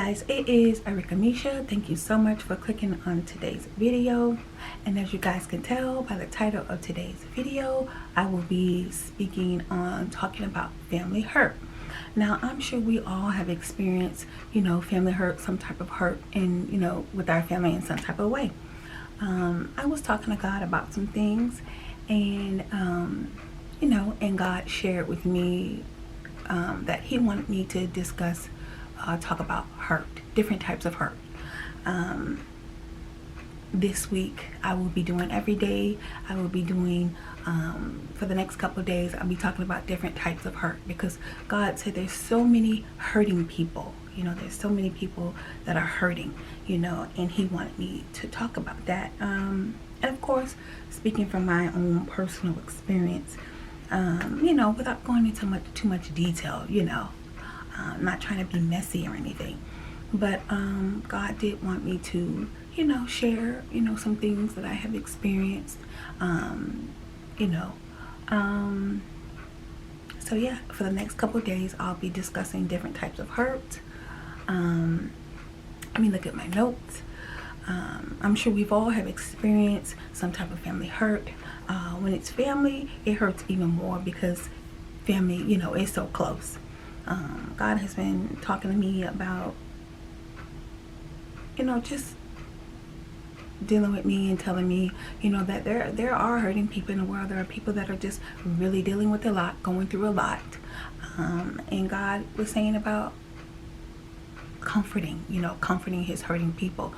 guys, it is Erika Misha. Thank you so much for clicking on today's video. And as you guys can tell by the title of today's video, I will be speaking on talking about family hurt. Now, I'm sure we all have experienced, family hurt, some type of hurt in, with our family in some type of way. I was talking to God about some things and, and God shared with me that he wanted me to discuss talk about hurt, different types of hurt. This week I will be doing every day. I will be doing for the next couple of days. I'll be talking about different types of hurt because God said there's so many hurting people. There's so many people that are hurting. And He wanted me to talk about that. And of course, speaking from my own personal experience, without going into too much detail. I'm not trying to be messy or anything, but God did want me to, share, some things that I have experienced, so yeah, for the next couple of days, I'll be discussing different types of hurt. Look at my notes. I'm sure we've all have experienced some type of family hurt. When it's family, it hurts even more because family, is so close. God has been talking to me about, just dealing with me and telling me, that there are hurting people in the world. There are people that are just really dealing with a lot, going through a lot. And God was saying about comforting His hurting people,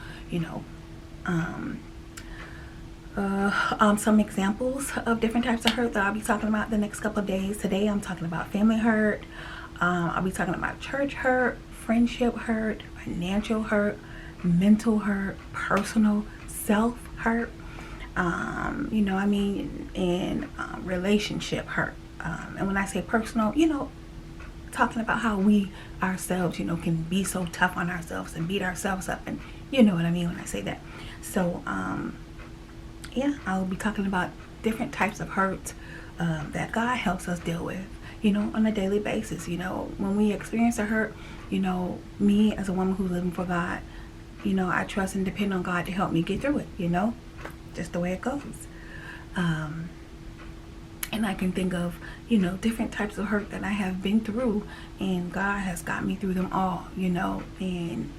some examples of different types of hurt that I'll be talking about the next couple of days. Today I'm talking about family hurt. I'll be talking about church hurt, friendship hurt, financial hurt, mental hurt, personal self hurt, and relationship hurt. And when I say personal, talking about how we ourselves, can be so tough on ourselves and beat ourselves up, and you know what I mean when I say that. So, I'll be talking about different types of hurt that God helps us deal with, on a daily basis. When we experience a hurt, me as a woman who's living for God, I trust and depend on God to help me get through it, just the way it goes. And I can think of, different types of hurt that I have been through, and God has got me through them all, and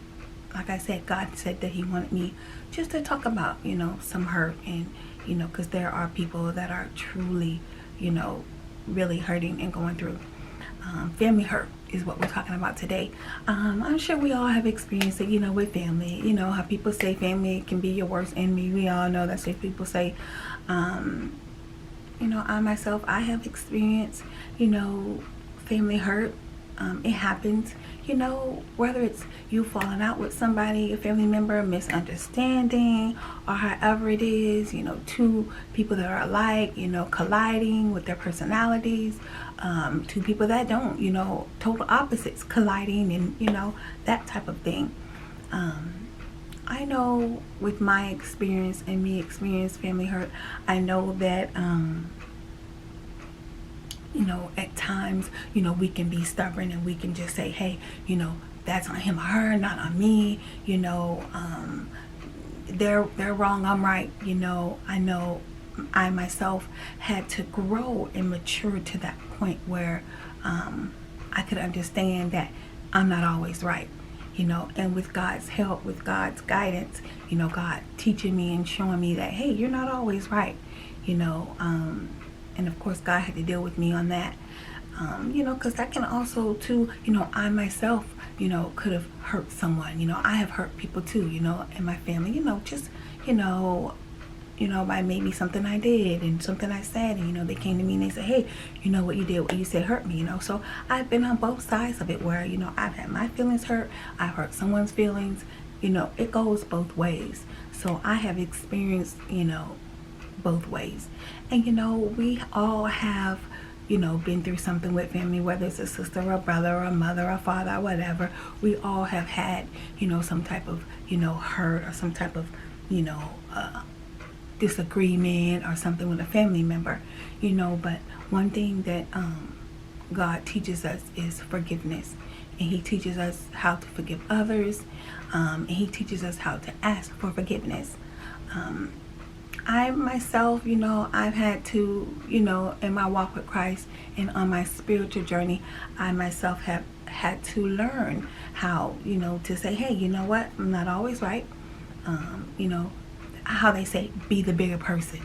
like I said, God said that He wanted me just to talk about, some hurt, and, because there are people that are truly, really hurting and going through. Family hurt is what we're talking about today. I'm sure we all have experienced it, with family. How people say family can be your worst enemy. We all know that's what people say. I myself, I have experienced, family hurt. It happens, whether it's you falling out with somebody, a family member, misunderstanding, or however it is, two people that are alike, colliding with their personalities, two people that don't, total opposites colliding, and, that type of thing. I know with my experience and me experience family hurt, I know that, at times, we can be stubborn and we can just say, hey, that's on him or her, not on me. They're wrong, I'm right. I know I myself had to grow and mature to that point where I could understand that I'm not always right. And with God's help, with God's guidance, God teaching me and showing me that, hey, you're not always right, and of course God had to deal with me on that, because that can also too, I myself, could have hurt someone. I have hurt people too, in my family, just, by maybe something I did and something I said, and, they came to me and they said, hey, what you did, what you said hurt me, so I've been on both sides of it where, I've had my feelings hurt, I've hurt someone's feelings, it goes both ways. So I have experienced, both ways. And we all have been through something with family, whether it's a sister or a brother or a mother or a father or whatever. We all have had some type of hurt or some type of disagreement or something with a family member, but one thing that God teaches us is forgiveness. and he teaches us how to forgive others, and he teaches us how to ask for forgiveness. I myself, I've had to, in my walk with Christ and on my spiritual journey, I myself have had to learn how, to say, hey, you know what, I'm not always right. How they say, be the bigger person.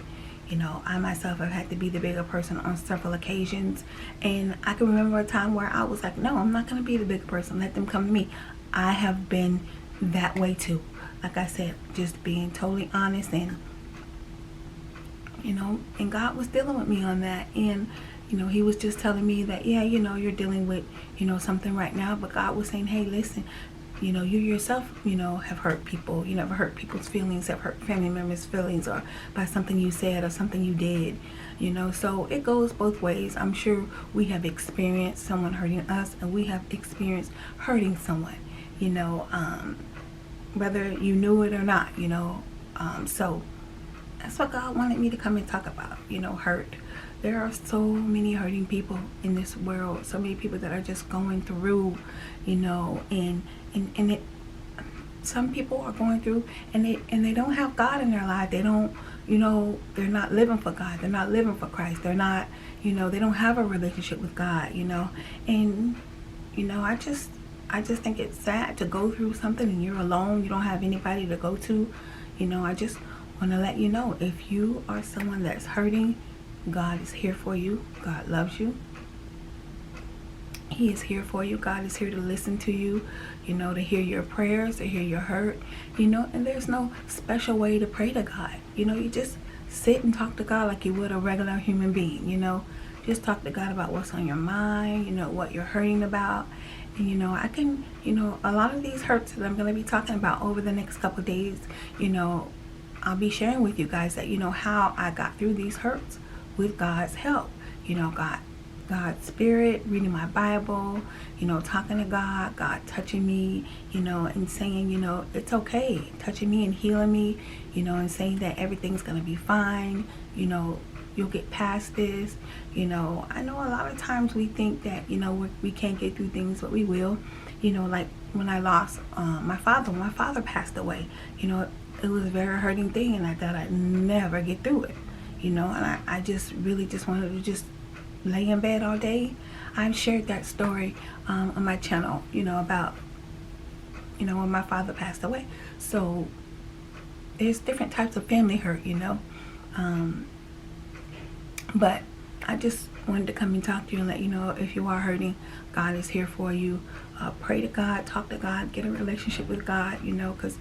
I myself have had to be the bigger person on several occasions. And I can remember a time where I was like, no, I'm not going to be the bigger person. Let them come to me. I have been that way too. Like I said, just being totally honest, and and God was dealing with me on that. And he was just telling me that, yeah, you're dealing with something right now, but God was saying, hey, listen, you yourself have hurt people. You never hurt people's feelings, have hurt family members' feelings, or by something you said or something you did. So it goes both ways. I'm sure we have experienced someone hurting us, and we have experienced hurting someone, whether you knew it or not. So that's what God wanted me to come and talk about, hurt. There are so many hurting people in this world, so many people that are just going through, and it, some people are going through, and they don't have God in their life. They don't, they're not living for God. They're not living for Christ. They're not, they don't have a relationship with God, and, I just think it's sad to go through something and you're alone. You don't have anybody to go to. I just want to let you know, if you are someone that's hurting, God is here for you. God loves you. He is here for you. God is here to listen to you, to hear your prayers, to hear your hurt, and there's no special way to pray to God. You just sit and talk to God like you would a regular human being, just talk to God about what's on your mind, what you're hurting about. And, I can, a lot of these hurts that I'm going to be talking about over the next couple of days, I'll be sharing with you guys that, how I got through these hurts with God's help. God's spirit, reading my Bible, talking to God, God touching me, and saying, it's okay, touching me and healing me, and saying that everything's going to be fine, you'll get past this. I know a lot of times we think that, we can't get through things, but we will. Like when I lost my father, when my father passed away, it was a very hurting thing, and I thought I'd never get through it, and I just really just wanted to just lay in bed all day. I've shared that story on my channel, about, when my father passed away. So there's different types of family hurt, but I just wanted to come and talk to you and let you know, if you are hurting, God is here for you. Pray to God, talk to God, get a relationship with God, because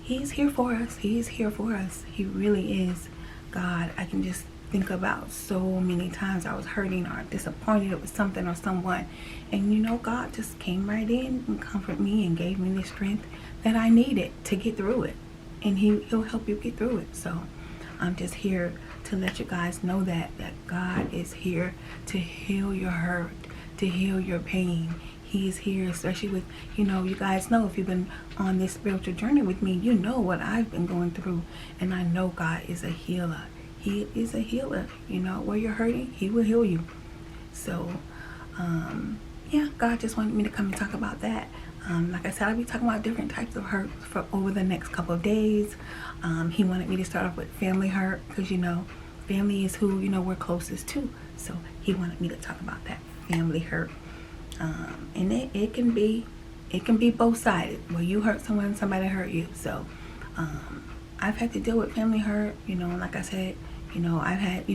He's here for us. He is here for us. He really is. God, I can just think about so many times I was hurting or disappointed with something or someone, and God just came right in and comforted me and gave me the strength that I needed to get through it, and He'll help you get through it. So I'm just here to let you guys know that God is here to heal your hurt, to heal your pain. He is here, especially with, you guys know, if you've been on this spiritual journey with me, you know what I've been going through, and I know God is a healer. He is a healer. Where you're hurting, He will heal you. So, yeah, God just wanted me to come and talk about that. Like I said, I'll be talking about different types of hurt for over the next couple of days. He wanted me to start off with family hurt, because, family is who, we're closest to. So He wanted me to talk about that family hurt. And it can be both-sided, where you hurt someone, somebody hurt you. So, I've had to deal with family hurt, like I said, I've had,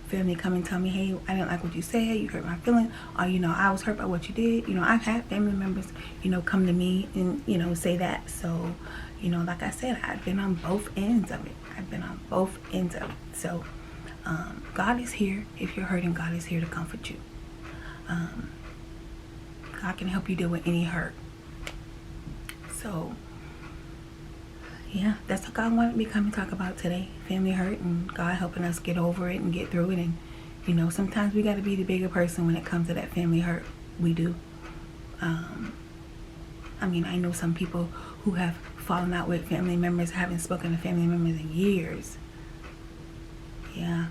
family come and tell me, hey, I didn't like what you said, you hurt my feelings, or, I was hurt by what you did. I've had family members, come to me and, say that. So, like I said, I've been on both ends of it. So, God is here. If you're hurting, God is here to comfort you. God can help you deal with any hurt. So, yeah, that's what God wanted me to come and talk about today. Family hurt, and God helping us get over it and get through it. And, sometimes we got to be the bigger person when it comes to that family hurt. We do. I know some people who have fallen out with family members, haven't spoken to family members in years. Yeah.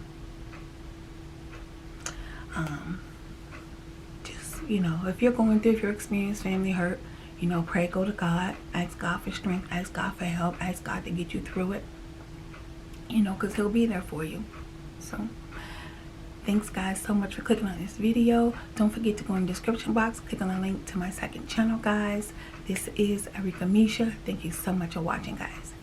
you know, if you're going through, if you're experiencing family hurt, you know, pray, go to God, ask God for strength, ask God for help, ask God to get you through it, you know, because he'll be there for you. So thanks guys so much for clicking on this video. Don't forget to go in the description box, click on the link to my second channel, guys. This is Arika Misha. Thank you so much for watching, guys.